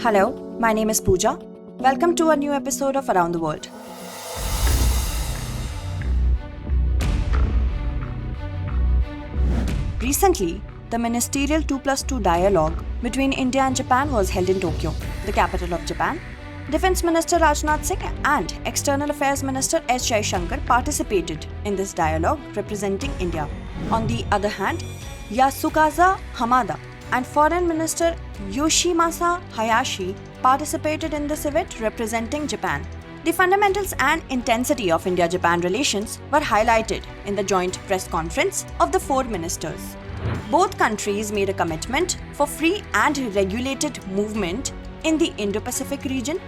Hello, my name is Pooja. Welcome to a new episode of Around the World. Recently, the ministerial 2+2 dialogue between India and Japan was held in Tokyo, the capital of Japan. Defense Minister Rajnath Singh and External Affairs Minister S. Jaishankar participated in this dialogue representing India. On the other hand, Yasukaza Hamada and Foreign Minister Yoshimasa Hayashi participated in this event representing Japan. The fundamentals and intensity of India-Japan relations were highlighted in the joint press conference of the four ministers. Both countries made a commitment for free and regulated movement in the Indo-Pacific region.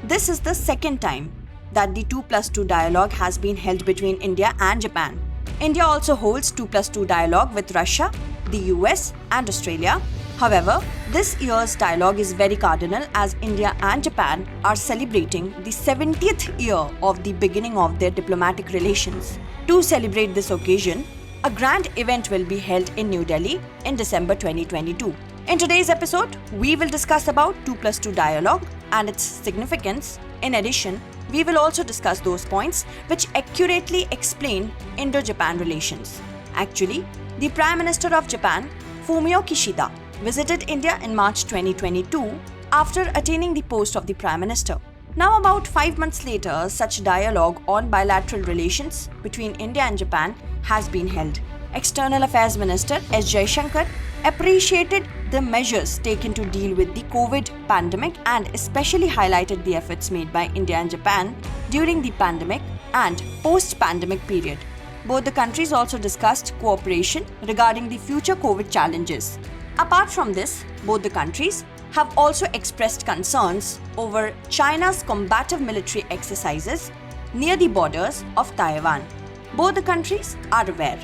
This is the second time that the 2+2 dialogue has been held between India and Japan. India also holds 2+2 dialogue with Russia, the US and Australia. However, this year's dialogue is very cardinal as India and Japan are celebrating the 70th year of the beginning of their diplomatic relations. To celebrate this occasion, a grand event will be held in New Delhi in December 2022. In today's episode, we will discuss about 2+2 dialogue and its significance. In addition, we will also discuss those points which accurately explain Indo-Japan relations. Actually, the Prime Minister of Japan, Fumio Kishida, visited India in March 2022 after attaining the post of the Prime Minister. Now, about 5 months later, such dialogue on bilateral relations between India and Japan has been held. External Affairs Minister S. Jaishankar appreciated the measures taken to deal with the COVID pandemic and especially highlighted the efforts made by India and Japan during the pandemic and post-pandemic period. Both the countries also discussed cooperation regarding the future COVID challenges. Apart from this, both the countries have also expressed concerns over China's combative military exercises near the borders of Taiwan. Both the countries are aware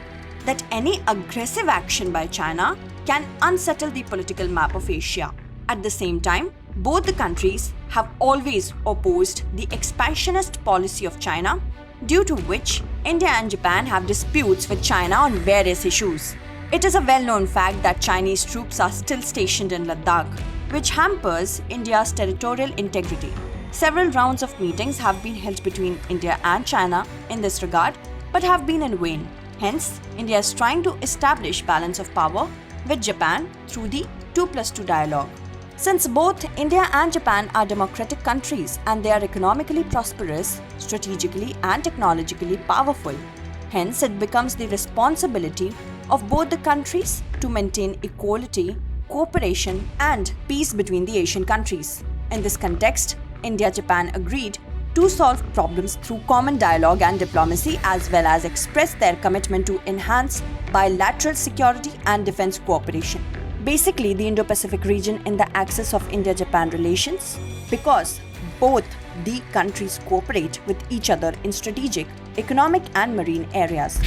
that any aggressive action by China can unsettle the political map of Asia. At the same time, both the countries have always opposed the expansionist policy of China, due to which India and Japan have disputes with China on various issues. It is a well-known fact that Chinese troops are still stationed in Ladakh, which hampers India's territorial integrity. Several rounds of meetings have been held between India and China in this regard, but have been in vain. Hence, India is trying to establish balance of power with Japan through the 2+2 dialogue. Since both India and Japan are democratic countries and they are economically prosperous, strategically and technologically powerful, hence it becomes the responsibility of both the countries to maintain equality, cooperation and peace between the Asian countries. In this context, India-Japan agreed to solve problems through common dialogue and diplomacy as well as express their commitment to enhance bilateral security and defense cooperation. Basically, the Indo-Pacific region in the axis of India-Japan relations because both the countries cooperate with each other in strategic, economic and marine areas.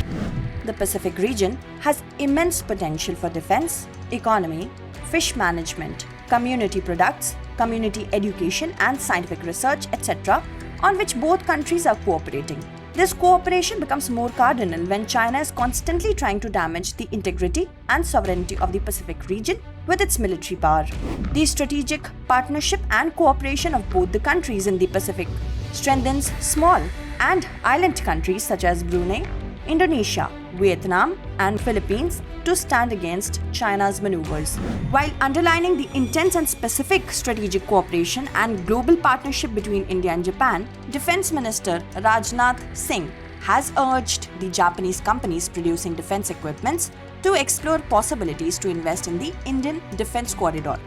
The Pacific region has immense potential for defense, economy, fish management, community products, community education and scientific research, etc., on which both countries are cooperating. This cooperation becomes more cardinal when China is constantly trying to damage the integrity and sovereignty of the Pacific region with its military power. The strategic partnership and cooperation of both the countries in the Pacific strengthens small and island countries such as Brunei, Indonesia, Vietnam and Philippines to stand against China's maneuvers, while underlining the intense and specific strategic cooperation and global partnership between India and Japan. Defense Minister Rajnath Singh has urged the Japanese companies producing defense equipments to explore possibilities to invest in the Indian defense corridor.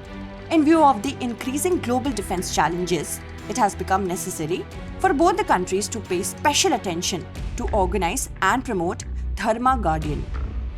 In view of the increasing global defense challenges, it has become necessary for both the countries to pay special attention to organize and promote Dharma Guardian,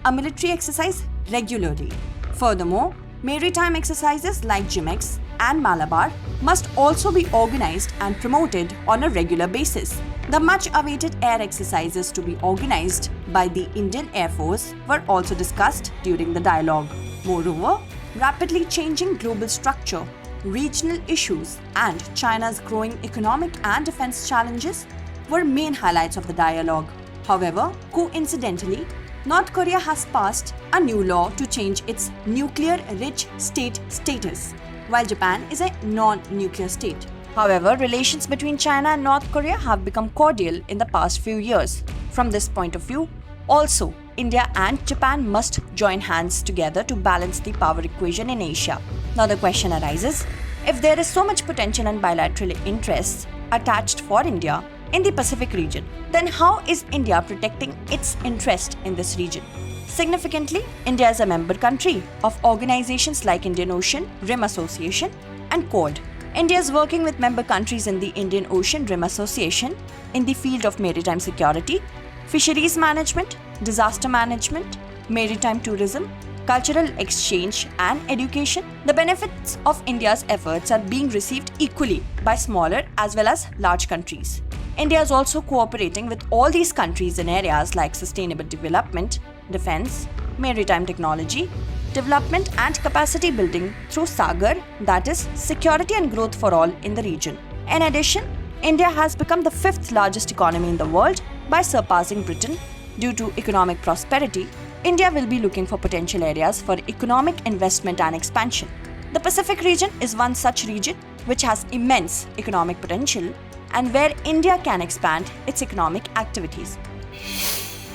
a military exercise regularly. Furthermore, maritime exercises like JIMEX and Malabar must also be organized and promoted on a regular basis. The much-awaited air exercises to be organized by the Indian Air Force were also discussed during the dialogue. Moreover, rapidly changing global structure, regional issues, and China's growing economic and defense challenges were main highlights of the dialogue. However, coincidentally, North Korea has passed a new law to change its nuclear-rich state status. while Japan is a non-nuclear state. However, relations between China and North Korea have become cordial in the past few years. From this point of view, also, India and Japan must join hands together to balance the power equation in Asia. Now the question arises, if there is so much potential and bilateral interests attached for India in the Pacific region, then how is India protecting its interest in this region? Significantly, India is a member country of organizations like Indian Ocean Rim Association and Quad. India is working with member countries in the Indian Ocean Rim Association in the field of maritime security, fisheries management, disaster management, maritime tourism, cultural exchange, and education. The benefits of India's efforts are being received equally by smaller as well as large countries. India is also cooperating with all these countries in areas like sustainable development, defense, maritime technology, development and capacity building through SAGAR, that is, security and growth for all in the region. In addition, India has become the fifth largest economy in the world by surpassing Britain. Due to economic prosperity, India will be looking for potential areas for economic investment and expansion. The Pacific region is one such region which has immense economic potential and where India can expand its economic activities.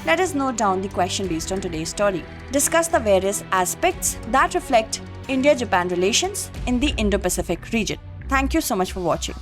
Let us note down the question based on today's story. Discuss the various aspects that reflect India-Japan relations in the Indo-Pacific region. Thank you so much for watching.